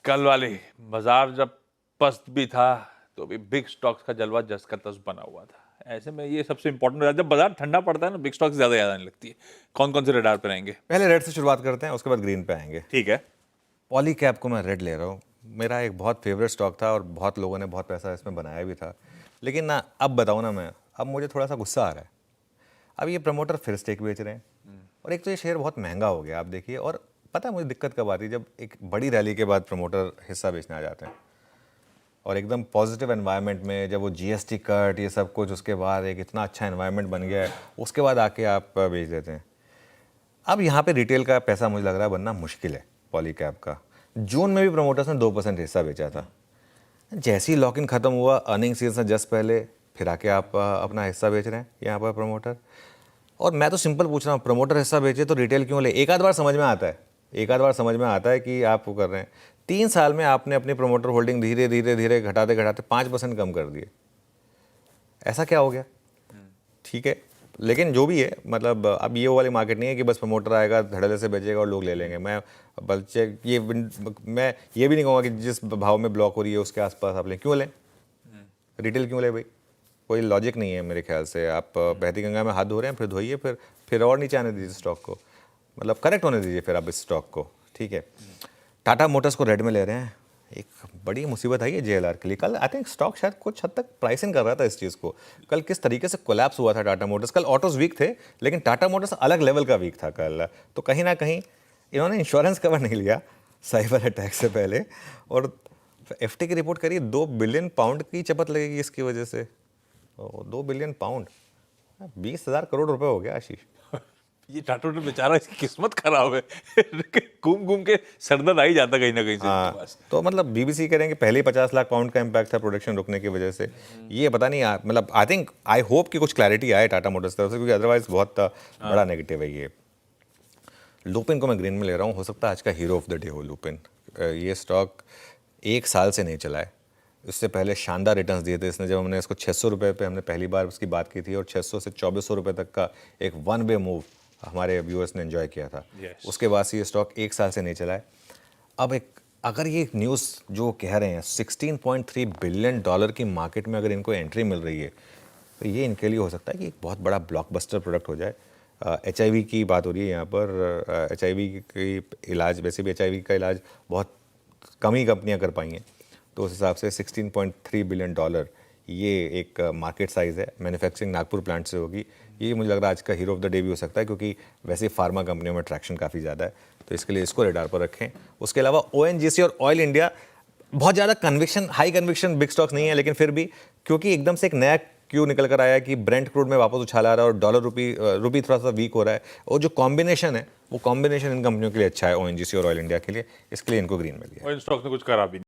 कल वाली बाजार जब पस्त भी था तो भी बिग स्टॉक्स का जलवा जस का तस बना हुआ था। ऐसे में ये सबसे इंपॉर्टेंट हो जाता है, जब बाजार ठंडा पड़ता है ना बिग स्टॉक्स ज्यादा याद आने लगती है। कौन कौन से रडार पर रहेंगे? पहले रेड से शुरुआत करते हैं, उसके बाद ग्रीन पे आएंगे। ठीक है। पॉली कैप को मैं रेड ले रहा हूँ। मेरा एक बहुत फेवरेट स्टॉक था और बहुत लोगों ने बहुत पैसा इसमें बनाया भी था, लेकिन ना अब बताऊँ ना मैं, अब मुझे थोड़ा सा गुस्सा आ रहा है। अब ये प्रमोटर फिर स्टेक बेच रहे हैं और एक तो ये शेयर बहुत महंगा हो गया, आप देखिए। और पता है मुझे दिक्कत कब आती है? जब एक बड़ी रैली के बाद प्रमोटर हिस्सा बेचने आ जाते हैं और एकदम पॉजिटिव एनवायरनमेंट में, जब वो जीएसटी कट ये सब कुछ, उसके बाद एक इतना अच्छा एनवायरनमेंट बन गया है, उसके बाद आके आप बेच देते हैं। अब यहाँ पे रिटेल का पैसा मुझे लग रहा है बनना मुश्किल है पॉली कैप का। जून में भी प्रमोटर्स ने 2% हिस्सा बेचा था। जैसे ही लॉक इन खत्म हुआ, अर्निंग सीजन से जस्ट पहले, फिर आके आप अपना हिस्सा बेच रहे हैं यहाँ पर प्रमोटर। और मैं तो सिंपल पूछ रहा हूँ, प्रमोटर हिस्सा बेचे तो रिटेल क्यों ले? एक आध बार समझ में आता है, एक आध बार समझ में आता है कि आप वो कर रहे हैं। 3 साल में आपने अपनी प्रमोटर होल्डिंग धीरे धीरे धीरे घटाते घटाते 5% कम कर दिए। ऐसा क्या हो गया? ठीक है, लेकिन जो भी है, मतलब अब ये वो वाली मार्केट नहीं है कि बस प्रमोटर आएगा धड़ल्ले से बेचेगा और लोग ले लेंगे। मैं ये भी नहीं कहूँगा कि जिस भाव में ब्लॉक हो रही है उसके आसपास आप लें। क्यों लें? रिटेल क्यों ले भाई? कोई लॉजिक नहीं है मेरे ख्याल से। आप बहती गंगा में हाथ धो रहे हैं, फिर धोइए, फिर और नीचे आने दीजिए स्टॉक को, मतलब करेक्ट होने दीजिए फिर आप इस स्टॉक को। ठीक है, टाटा मोटर्स को रेड में ले रहे हैं। एक बड़ी मुसीबत आई है जेएलआर के लिए। कल आई थिंक स्टॉक शायद कुछ हद तक प्राइसिंग कर रहा था इस चीज़ को। कल किस तरीके से कोलैप्स हुआ था टाटा मोटर्स। कल ऑटोज वीक थे, लेकिन टाटा मोटर्स अलग लेवल का वीक था कल। तो कहीं ना कहीं इन्होंने इंश्योरेंस कवर नहीं लिया साइबर अटैक से पहले, और एफटी की रिपोर्ट करिए 2 बिलियन पाउंड की चपत लगेगी इसकी वजह से। 2 बिलियन पाउंड, 20,000 करोड़ रुपए हो गया आशीष। ये टाटा बेचारा, इसकी किस्मत खराब है। घूम घूम के सरदर्द आ ही जाता कहीं ना कहीं से इनके पास। तो मतलब बीबीसी करेंगे पहले ही 50 लाख पाउंड का इम्पैक्ट था प्रोडक्शन रुकने की वजह से। ये पता नहीं मतलब आई होप कि कुछ क्लैरिटी आए टाटा मोटर्स तरफ से, क्योंकि अदरवाइज बहुत बड़ा नेगेटिव है ये। लुपिन को मैं ग्रीन में ले रहा हूँ। हो सकता है आज का हीरो ऑफ द डे हो लुपिन। ये स्टॉक 1 साल से नहीं चला है। इससे पहले शानदार रिटर्न्स दिए थे इसने। जब हमने इसको 600 रुपये पे हमने पहली बार उसकी बात की थी, और 600 से 2400 रुपये तक का एक वन वे मूव हमारे व्यूअर्स ने एंजॉय किया था। उसके बाद से ये स्टॉक 1 साल से नहीं चला है। अब अगर ये न्यूज़ जो कह रहे हैं 16.3 बिलियन डॉलर की मार्केट में अगर इनको एंट्री मिल रही है, तो ये इनके लिए हो सकता है कि एक बहुत बड़ा ब्लॉकबस्टर प्रोडक्ट हो जाए। HIV की बात हो रही है यहाँ पर। HIV की इलाज, वैसे भी HIV का इलाज बहुत कम ही कंपनियाँ कर पाई हैं, तो उस हिसाब से 16.3 बिलियन डॉलर ये एक मार्केट साइज़ है। मैन्युफैक्चरिंग नागपुर प्लांट से होगी। ये मुझे लग रहा है आज का हीरो ऑफ द डे भी हो सकता है, क्योंकि वैसे फार्मा कंपनियों में ट्रैक्शन काफ़ी ज़्यादा है, तो इसके लिए इसको रेडार पर रखें। उसके अलावा ONGC और ऑयल इंडिया बहुत ज़्यादा हाई कन्विक्शन बिग स्टॉक्स नहीं है, लेकिन फिर भी क्योंकि एकदम से एक नया क्यों निकल कर आया कि ब्रेंट क्रूड में वापस उछाल आ रहा है और डॉलर रुपी थोड़ा सा वीक हो रहा है, और जो कॉम्बिनेशन है वो कॉम्बिनेशन इन कंपनियों के लिए अच्छा है, ONGC और ऑयल इंडिया के लिए। इसके लिए इनको ग्रीन में लिया। और इन स्टॉक्स ने कुछ करा भी नहीं।